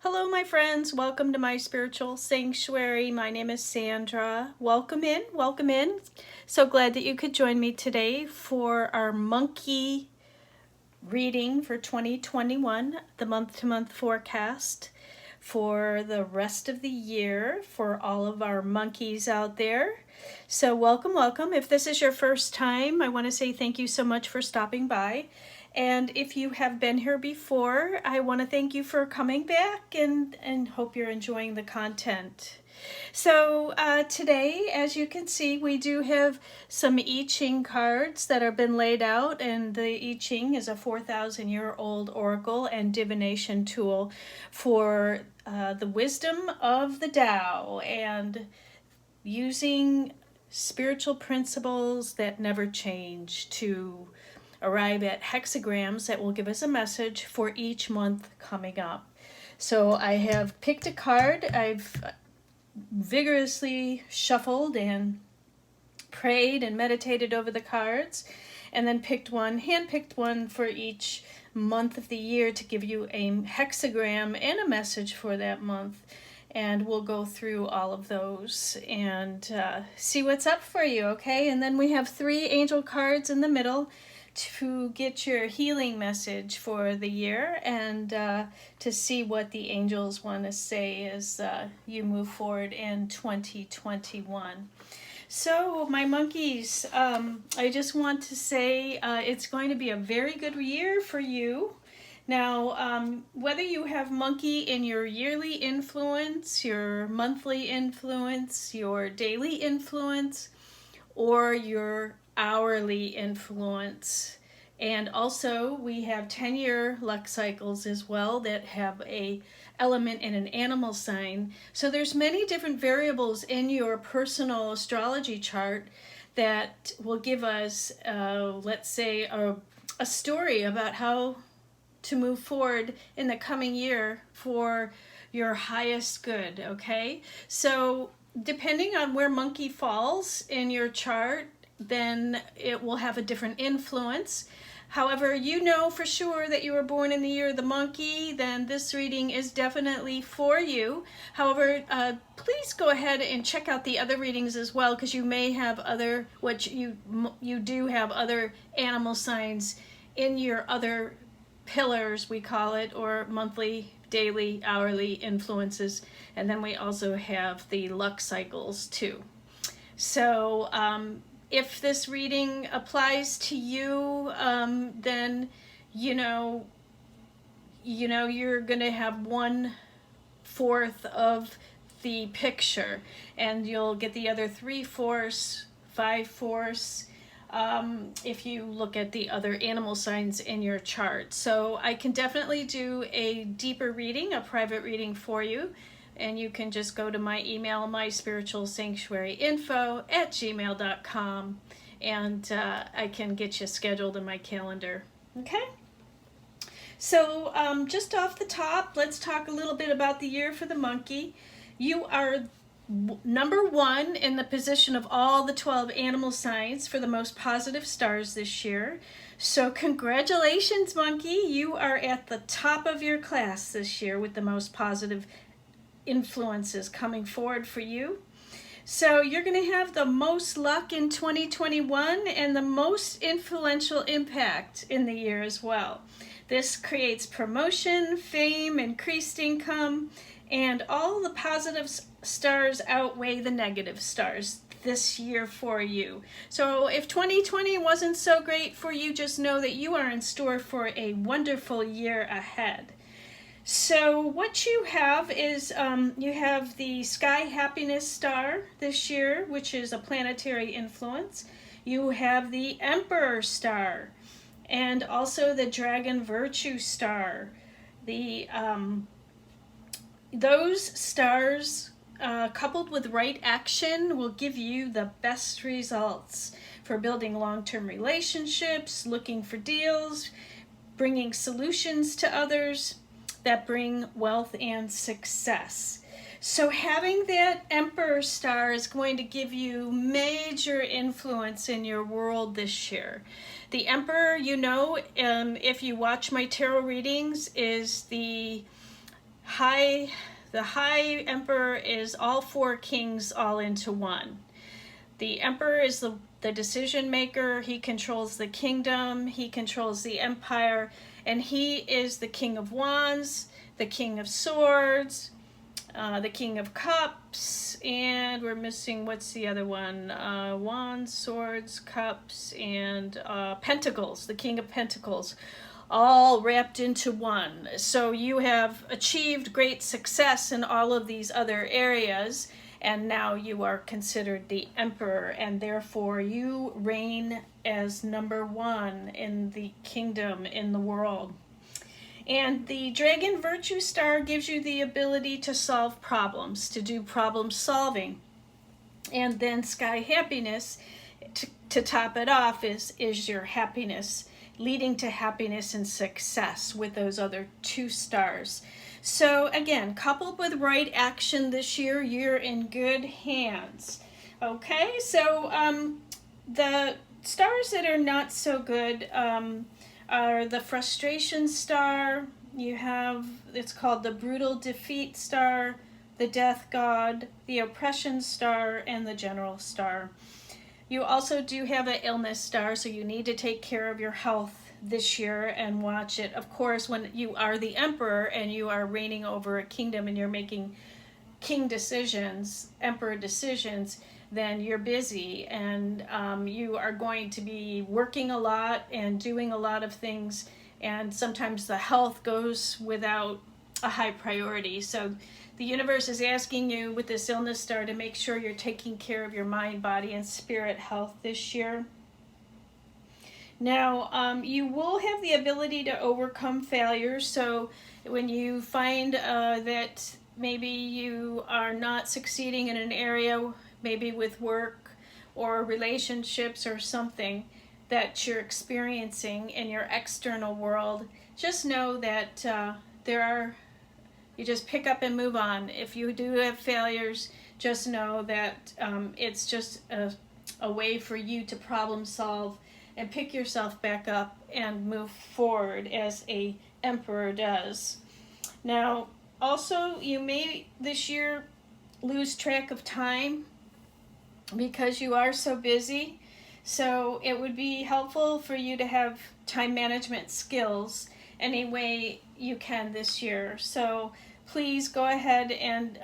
Hello, my friends. Welcome to my spiritual sanctuary. My name is Sandra. Welcome in. Welcome in. So glad that you could join me today for our monkey reading for 2021, the month-to-month forecast for the rest of the year for all of our monkeys out there. So welcome, welcome. If this is your first time, I want to say thank you so much for stopping by. And if you have been here before, I want to thank you for coming back and hope you're enjoying the content. So today, as you can see, we do have some I Ching cards that have been laid out, and the I Ching is a 4,000-year-old oracle and divination tool for the wisdom of the Tao and using spiritual principles that never change to arrive at hexagrams that will give us a message for each month coming up. So I have picked a card. I've vigorously shuffled and prayed and meditated over the cards, and then handpicked one for each month of the year to give you a hexagram and a message for that month. And we'll go through all of those and see what's up for you, okay? And then we have 3 angel cards in the middle to get your healing message for the year and to see what the angels want to say as you move forward in 2021. So, my monkeys, I just want to say it's going to be a very good year for you. Now, whether you have monkey in your yearly influence, your monthly influence, your daily influence, or your hourly influence. And also we have 10-year luck cycles as well that have a element in an animal sign. So there's many different variables in your personal astrology chart that will give us, let's say, a story about how to move forward in the coming year for your highest good, okay? So depending on where monkey falls in your chart, then it will have a different influence. However, you know for sure that you were born in the year of the monkey, then this reading is definitely for you. However, please go ahead and check out the other readings as well, because you may have you do have other animal signs in your other pillars, we call it, or monthly, daily, hourly influences. And then we also have the luck cycles too. So if this reading applies to you, then you're going to have 1/4 of the picture, and you'll get the other 3/4, 5/4 if you look at the other animal signs in your chart. So I can definitely do a deeper reading, a private reading for you. And you can just go to my email, myspiritualsanctuaryinfo@gmail.com, and I can get you scheduled in my calendar. Okay? So just off the top, let's talk a little bit about the year for the monkey. You are number 1 in the position of all the 12 animal signs for the most positive stars this year. So congratulations, monkey. You are at the top of your class this year with the most positive influences coming forward for you. So you're going to have the most luck in 2021 and the most influential impact in the year as well. This creates promotion, fame, increased income, and all the positive stars outweigh the negative stars this year for you. So if 2020 wasn't so great for you, just know that you are in store for a wonderful year ahead. So what you have is you have the Sky Happiness Star this year, which is a planetary influence. You have the Emperor Star, and also the Dragon Virtue Star. Those stars, coupled with right action, will give you the best results for building long-term relationships, looking for deals, bringing solutions to others that bring wealth and success. So having that Emperor Star is going to give you major influence in your world this year. The Emperor, if you watch my tarot readings, is the the high emperor is all four kings all into one. The emperor is the decision maker. He controls the kingdom, he controls the empire, and he is the king of wands, the king of swords, the king of cups, and we're missing, what's the other one? Wands, swords, cups, and pentacles, the king of pentacles, all wrapped into one. So you have achieved great success in all of these other areas, and now you are considered the emperor, and therefore you reign as number one in the kingdom, in the world. And the Dragon Virtue Star gives you the ability to solve problems, to do problem solving. And then Sky Happiness, to top it off, is your happiness, leading to happiness and success with those other two stars. So again, coupled with right action this year, you're in good hands. Okay, so the stars that are not so good are the Frustration Star. You have, it's called the Brutal Defeat Star, the Death God, the Oppression Star, and the General Star. You also do have an Illness Star, so you need to take care of your health this year and watch it. Of course, when you are the emperor and you are reigning over a kingdom and you're making king decisions, emperor decisions, then you're busy, and you are going to be working a lot and doing a lot of things, and sometimes the health goes without a high priority. So the universe is asking you with this Illness Star to make sure you're taking care of your mind, body, and spirit health this year. Now, you will have the ability to overcome failures. So when you find that maybe you are not succeeding in an area, maybe with work or relationships or something that you're experiencing in your external world, just know that you just pick up and move on. If you do have failures, just know that it's just a way for you to problem solve and pick yourself back up and move forward as a emperor does. Now, also, you may this year lose track of time because you are so busy. So it would be helpful for you to have time management skills any way you can this year. So please go ahead and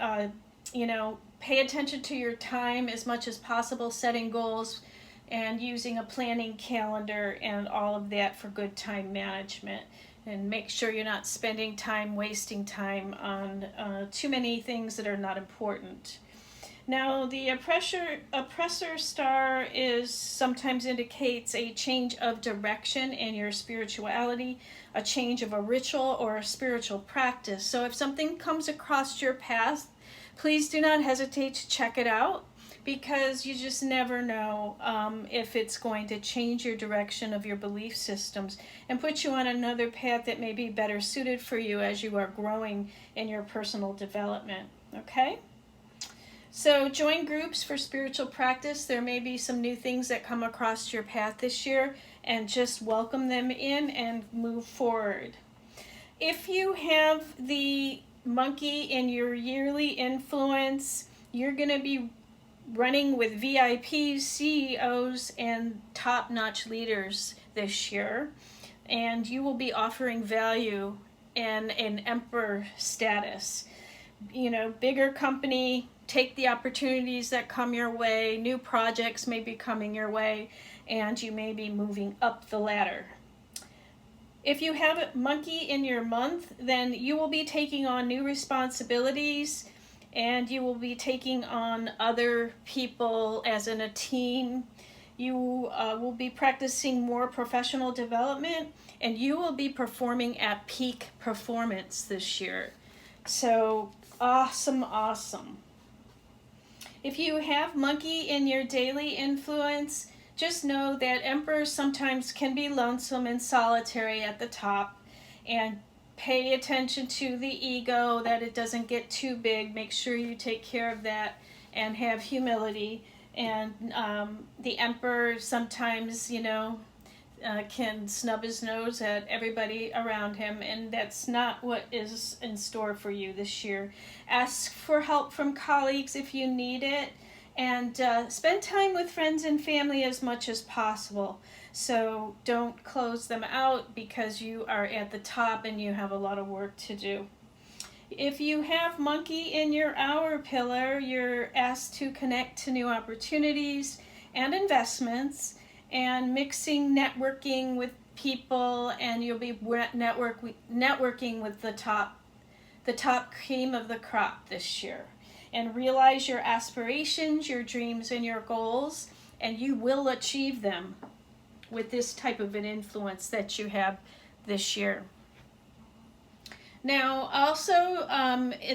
pay attention to your time as much as possible, setting goals and using a planning calendar and all of that for good time management. And make sure you're not spending time, wasting time on too many things that are not important. Now, the oppressor star sometimes indicates a change of direction in your spirituality, a change of a ritual or a spiritual practice. So if something comes across your path, please do not hesitate to check it out, because you just never know if it's going to change your direction of your belief systems and put you on another path that may be better suited for you as you are growing in your personal development. Okay? So join groups for spiritual practice. There may be some new things that come across your path this year, and just welcome them in and move forward. If you have the monkey in your yearly influence, you're going to be running with VIPs, CEOs, and top-notch leaders this year, and you will be offering value in an emperor status. Bigger company, take the opportunities that come your way, new projects may be coming your way, and you may be moving up the ladder. If you have a monkey in your month, then you will be taking on new responsibilities, and you will be taking on other people as in a team. You will be practicing more professional development, and you will be performing at peak performance this year. So awesome. If you have monkey in your daily influence, just know that emperors sometimes can be lonesome and solitary at the top, and pay attention to the ego, that it doesn't get too big. Make sure you take care of that and have humility. And the emperor sometimes, can snub his nose at everybody around him, and that's not what is in store for you this year. Ask for help from colleagues if you need it, and spend time with friends and family as much as possible. So don't close them out because you are at the top and you have a lot of work to do. If you have monkey in your hour pillar, you're asked to connect to new opportunities and investments, and mixing networking with people, and you'll be networking with the top cream of the crop this year. And realize your aspirations, your dreams, and your goals, and you will achieve them with this type of an influence that you have this year. Now, also,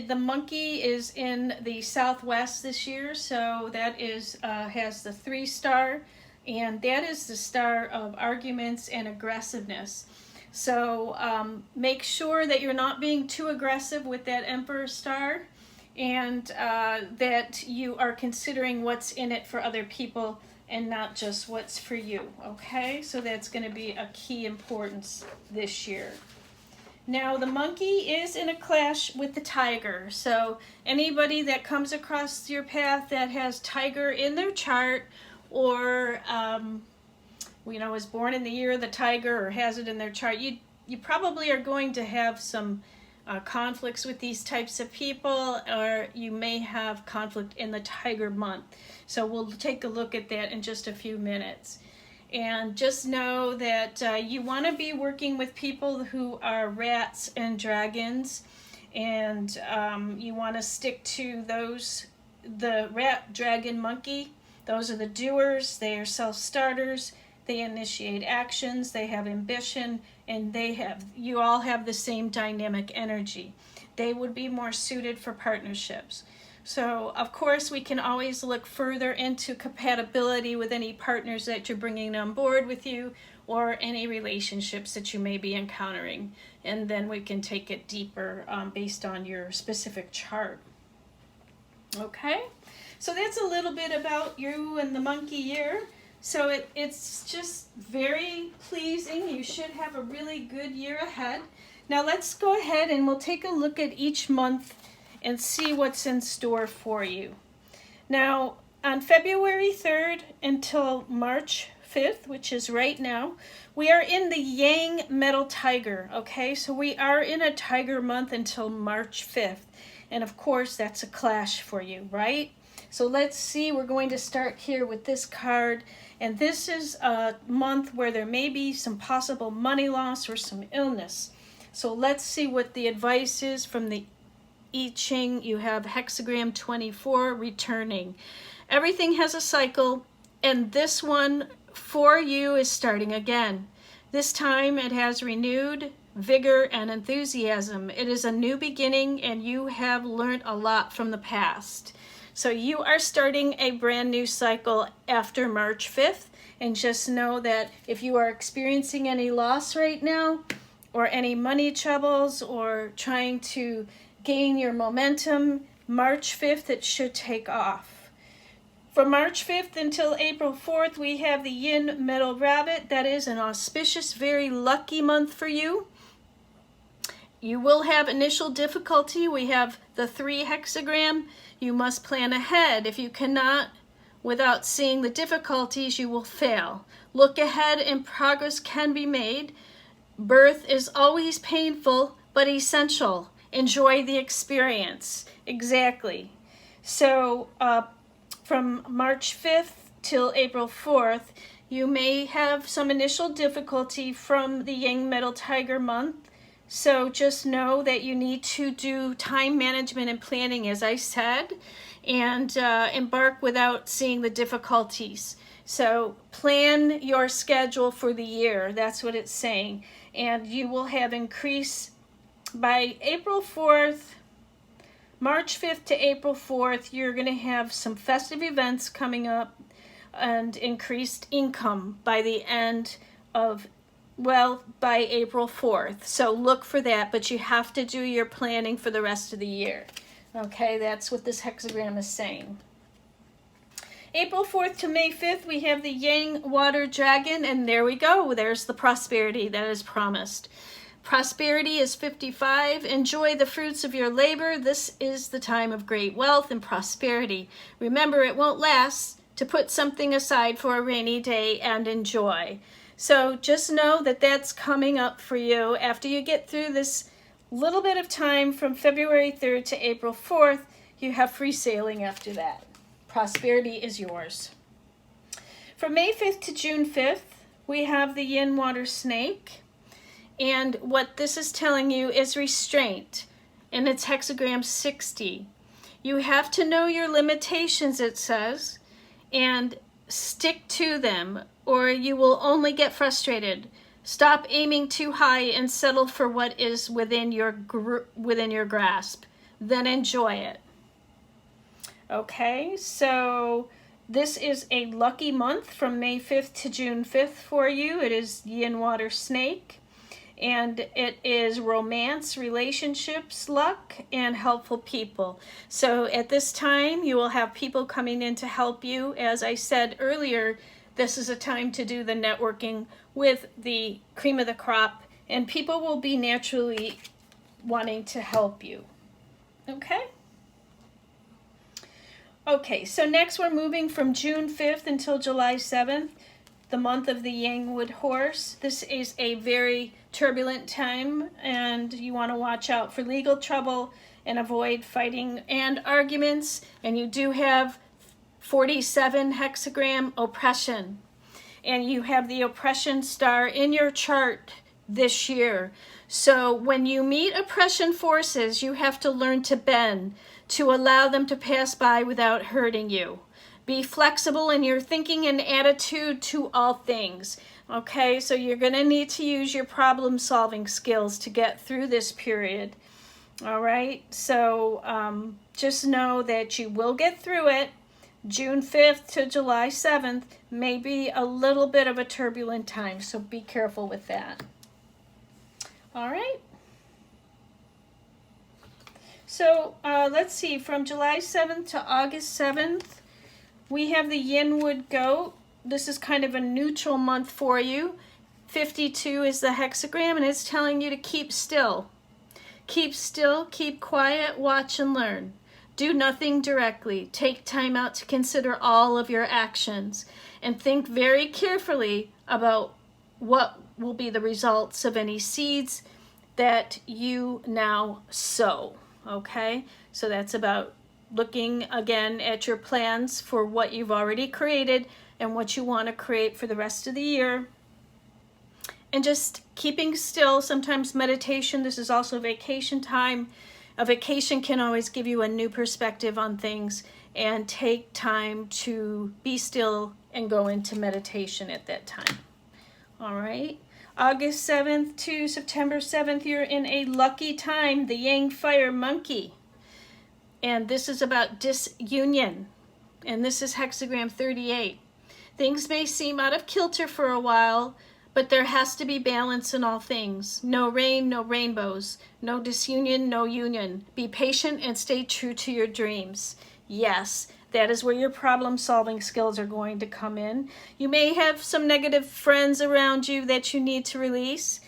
the monkey is in the southwest this year, so that is has the 3-star, and that is the star of arguments and aggressiveness. So make sure that you're not being too aggressive with that Emperor star, and that you are considering what's in it for other people and not just what's for you. Okay, so that's going to be a key importance this year. Now, the monkey is in a clash with the tiger. So anybody that comes across your path that has tiger in their chart, or was born in the year of the tiger, or has it in their chart, you probably are going to have some conflicts with these types of people, or you may have conflict in the tiger month. So we'll take a look at that in just a few minutes. And just know that you want to be working with people who are rats and dragons, and you want to stick to the rat, dragon, monkey. Those are the doers. They are self-starters. They initiate actions. They have ambition, and you all have the same dynamic energy. They would be more suited for partnerships. So, of course, we can always look further into compatibility with any partners that you're bringing on board with you, or any relationships that you may be encountering. And then we can take it deeper based on your specific chart. Okay? So that's a little bit about you and the monkey year. So it's just very pleasing. You should have a really good year ahead. Now let's go ahead and we'll take a look at each month and see what's in store for you. Now, on February 3rd until March 5th, which is right now, we are in the Yang Metal Tiger, okay? So we are in a tiger month until March 5th. And of course, that's a clash for you, right? So let's see, we're going to start here with this card. And this is a month where there may be some possible money loss or some illness. So let's see what the advice is from the I Ching. You have hexagram 24, returning. Everything has a cycle, and this one for you is starting again. This time it has renewed vigor and enthusiasm. It is a new beginning, and you have learned a lot from the past. So you are starting a brand new cycle after March 5th, and just know that if you are experiencing any loss right now, or any money troubles, or trying to gain your momentum, March 5th, it should take off. From March 5th until April 4th, we have the Yin Metal Rabbit. That is an auspicious, very lucky month for you. You will have initial difficulty. We have the 3 hexagram. You must plan ahead. If you cannot, without seeing the difficulties, you will fail. Look ahead and progress can be made. Birth is always painful, but essential. Enjoy the experience. Exactly. So from March 5th till April 4th, you may have some initial difficulty from the Yang Metal Tiger month. So just know that you need to do time management and planning, as I said, and embark without seeing the difficulties. So plan your schedule for the year. That's what it's saying. And you will have increase by April 4th, March 5th to April 4th, you're going to have some festive events coming up and increased income by the end of, by April 4th. So look for that, but you have to do your planning for the rest of the year. Okay, that's what this hexagram is saying. April 4th to May 5th, we have the Yang Water Dragon, and there we go. There's the prosperity that is promised. Prosperity is 55. Enjoy the fruits of your labor. This is the time of great wealth and prosperity. Remember, it won't last. To put something aside for a rainy day and enjoy. So just know that that's coming up for you after you get through this little bit of time from February 3rd to April 4th. You have free sailing after that. Prosperity is yours. From May 5th to June 5th, we have the Yin Water Snake. And what this is telling you is restraint. And it's hexagram 60. You have to know your limitations, it says, and stick to them, or you will only get frustrated. Stop aiming too high and settle for what is within your grasp. Then enjoy it. Okay, so this is a lucky month from May 5th to June 5th for you. It is Yin Water Snake. And it is romance, relationships, luck, and helpful people. So at this time, you will have people coming in to help you. As I said earlier, this is a time to do the networking with the cream of the crop, and people will be naturally wanting to help you. Okay? Okay, so next we're moving from June 5th until July 7th, the month of the Yangwood Horse. This is a very turbulent time, and you want to watch out for legal trouble and avoid fighting and arguments. And you do have 47 hexagram oppression, and you have the oppression star in your chart this year. So when you meet oppression forces, you have to learn to bend, to allow them to pass by without hurting you. Be flexible in your thinking and attitude to all things. Okay, so you're going to need to use your problem-solving skills to get through this period. All right, so just know that you will get through it. June 5th to July 7th may be a little bit of a turbulent time, so be careful with that. All right. So let's see, from July 7th to August 7th, we have the Yinwood Goat. This is kind of a neutral month for you. 52 is the hexagram, and it's telling you to keep still. Keep still, keep quiet, watch and learn. Do nothing directly. Take time out to consider all of your actions and think very carefully about what will be the results of any seeds that you now sow. Okay? So that's about looking again at your plans for what you've already created and what you want to create for the rest of the year. And just keeping still. Sometimes meditation, this is also vacation time. A vacation can always give you a new perspective on things, and take time to be still and go into meditation at that time. All right. August 7th to September 7th, you're in a lucky time, the Yang Fire Monkey. And this is about disunion. And this is hexagram 38. Things may seem out of kilter for a while, but there has to be balance in all things. No rain, no rainbows. No disunion, no union. Be patient and stay true to your dreams. Yes, that is where your problem-solving skills are going to come in. You may have some negative friends around you that you need to release.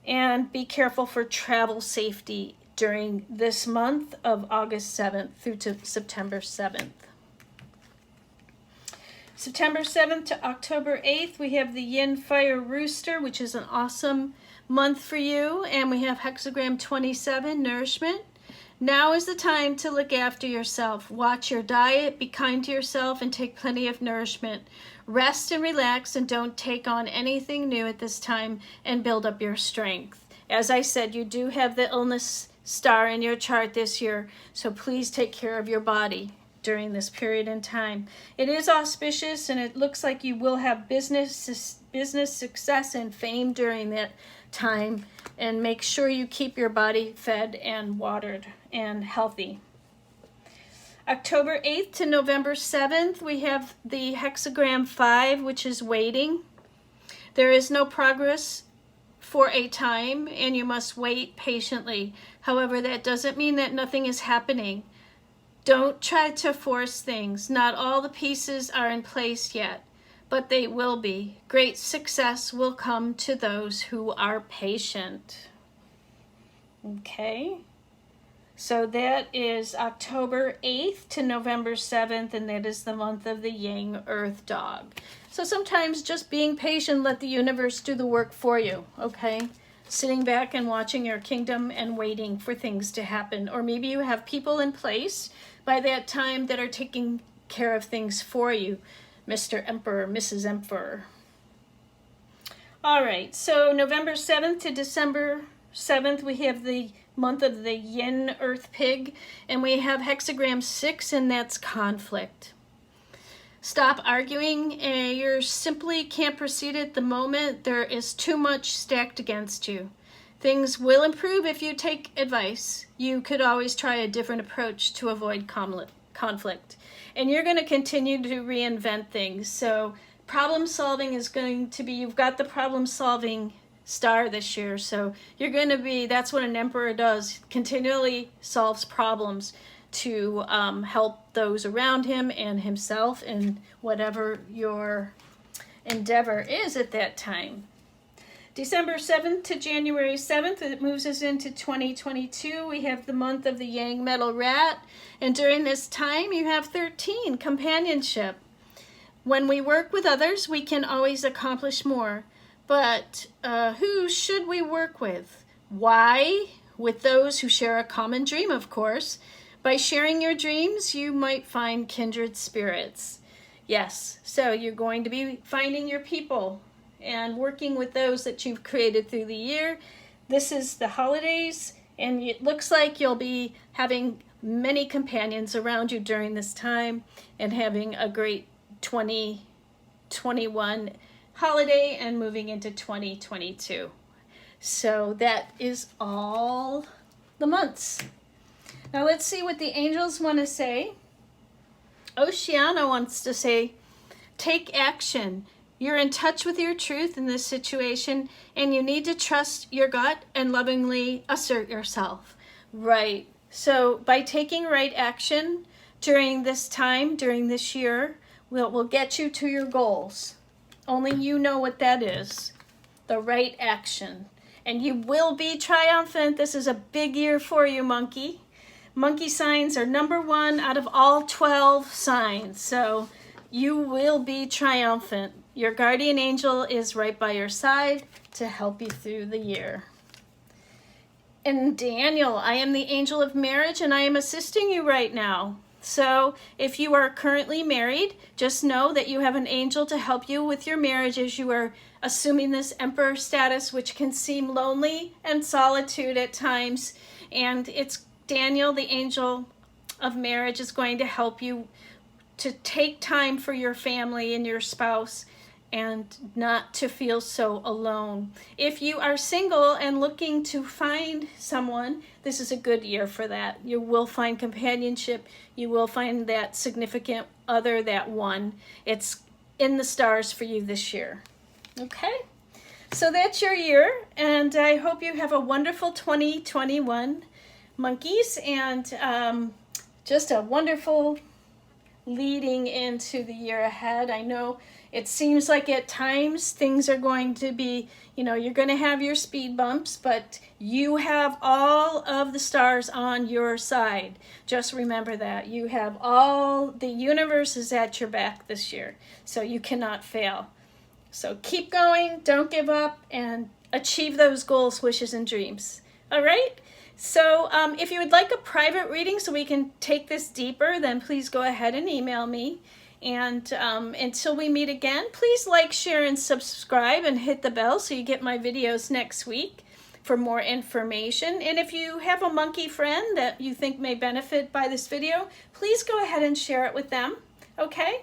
And be careful for travel safety during this month of August 7th through to September 7th. September 7th to October 8th, we have the Yin Fire Rooster, which is an awesome month for you. And we have hexagram 27, nourishment. Now is the time to look after yourself. Watch your diet, be kind to yourself, and take plenty of nourishment. Rest and relax, and don't take on anything new at this time, and build up your strength. As I said, you do have the illness star in your chart this year, so please take care of your body during this period in time. It is auspicious, and it looks like you will have business success and fame during that time. And make sure you keep your body fed and watered and healthy. October 8th to November 7th, we have the hexagram 5, which is waiting. There is no progress for a time, and you must wait patiently. However, that doesn't mean that nothing is happening. Don't try to force things. Not all the pieces are in place yet, but they will be. Great success will come to those who are patient. Okay. So that is October 8th to November 7th, and that is the month of the Yang Earth Dog. So sometimes just being patient, let the universe do the work for you, okay? Sitting back and watching your kingdom and waiting for things to happen. Or maybe you have people in place by that time that are taking care of things for you, Mr. Emperor, Mrs. Emperor. All right, so November 7th to December 7th, we have the month of the Yin Earth Pig, and we have hexagram 6, and that's conflict. Stop arguing, and you simply can't proceed at the moment. There is too much stacked against you. Things will improve if you take advice. You could always try a different approach to avoid conflict. And you're going to continue to reinvent things. So problem solving is going to be, you've got the problem solving star this year. So you're going to be, that's what an emperor does, continually solves problems to help those around him and himself in whatever your endeavor is at that time. December 7th to January 7th, it moves us into 2022. We have the month of the Yang Metal Rat, and during this time you have 13, companionship. When we work with others, we can always accomplish more. But who should we work with? Why? With those who share a common dream, of course. By sharing your dreams, you might find kindred spirits. Yes, so you're going to be finding your people and working with those that you've created through the year. This is the holidays, and it looks like you'll be having many companions around you during this time and having a great 2021 holiday and moving into 2022. So that is all the months. Now let's see what the angels want to say. Oceana wants to say, take action. You're in touch with your truth in this situation, and you need to trust your gut and lovingly assert yourself. Right. So by taking right action during this time, during this year, will get you to your goals. Only you know what that is. The right action. And you will be triumphant. This is a big year for you, monkey. Monkey signs are number 1 out of all 12 signs. So you will be triumphant. Your guardian angel is right by your side to help you through the year. And Daniel, I am the angel of marriage, and I am assisting you right now. So if you are currently married, just know that you have an angel to help you with your marriage as you are assuming this emperor status, which can seem lonely and solitude at times. And it's Daniel, the angel of marriage, is going to help you to take time for your family and your spouse and not to feel so alone. If you are single and looking to find someone, this is a good year for that. You will find companionship. You will find that significant other, that one. It's in the stars for you this year. Okay? So that's your year, and I hope you have a wonderful 2021, monkeys, and just a wonderful leading into the year ahead. I know it seems like at times things are going to be, you're going to have your speed bumps, but you have all of the stars on your side. Just remember that. You have the universe is at your back this year, so you cannot fail. So keep going, don't give up, and achieve those goals, wishes, and dreams. All right? So if you would like a private reading so we can take this deeper, then please go ahead and email me. And until we meet again, please like, share, and subscribe, and hit the bell so you get my videos next week for more information. And if you have a monkey friend that you think may benefit by this video, please go ahead and share it with them, okay?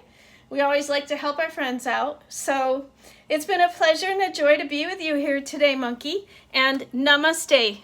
We always like to help our friends out. So it's been a pleasure and a joy to be with you here today, monkey, and namaste.